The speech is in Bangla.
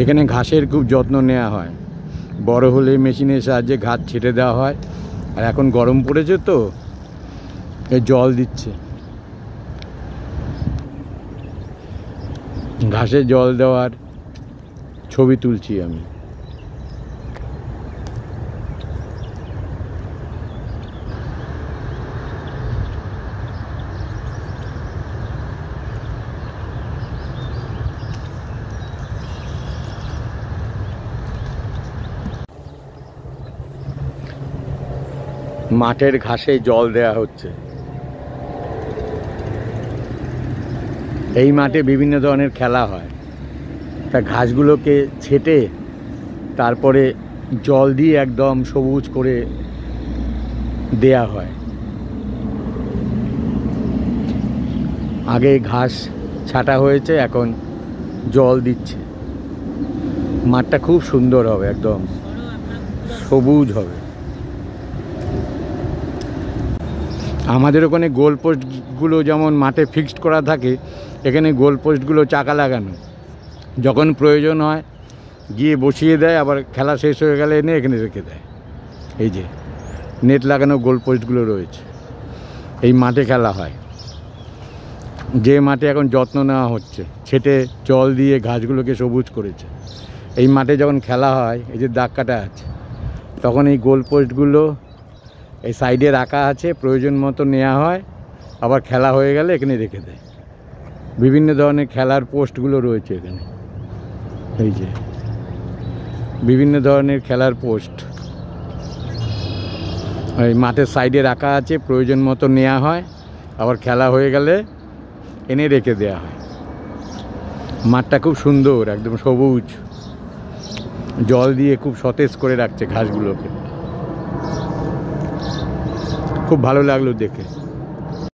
এখানে ঘাসের খুব যত্ন নেওয়া হয়। বড় হলে মেশিনের সাহায্যে ঘাস ছেটে দেওয়া হয়। আর এখন গরম পড়েছে তো জল দিচ্ছে। ঘাসে জল দেওয়ার ছবি তুলছি আমি। মাঠের ঘাসে জল দেয়া হচ্ছে। এই মাঠে বিভিন্ন ধরনের খেলা হয়। তা ঘাসগুলোকে ছেটে তারপরে জল দিয়ে একদম সবুজ করে দেয়া হয়। আগে ঘাস ছাটা হয়েছে, এখন জল দিচ্ছে। মাঠটা খুব সুন্দর হবে, একদম সবুজ হবে। আমাদের ওখানে গোল পোস্টগুলো যেমন মাঠে ফিক্সড করা থাকে, এখানে গোল পোস্টগুলো চাকা লাগানো। যখন প্রয়োজন হয় গিয়ে বসিয়ে দেয়, আবার খেলা শেষ হয়ে গেলে এনে এখানে রেখে দেয়। এই যে নেট লাগানো গোল পোস্টগুলো রয়েছে, এই মাঠে খেলা হয়। যে মাঠে এখন যত্ন নেওয়া হচ্ছে, ছেটে জল দিয়ে ঘাসগুলোকে সবুজ করেছে। এই মাঠে যখন খেলা হয়, এই যে দাগ কাটা আছে, তখন এই গোল পোস্টগুলো এই সাইডে রাখা আছে, প্রয়োজন মতো নেওয়া হয়, আবার খেলা হয়ে গেলে এখানে রেখে দেয়। বিভিন্ন ধরনের খেলার পোস্টগুলো রয়েছে এখানে। এই যে বিভিন্ন ধরনের খেলার পোস্ট এই মাঠের সাইডে রাখা আছে, প্রয়োজন মতো নেওয়া হয়, আবার খেলা হয়ে গেলে এনে রেখে দেওয়া হয়। মাঠটা খুব সুন্দর, একদম সবুজ, জল দিয়ে খুব সতেজ করে রাখছে ঘাসগুলোকে। খুব ভালো লাগলো দেখে।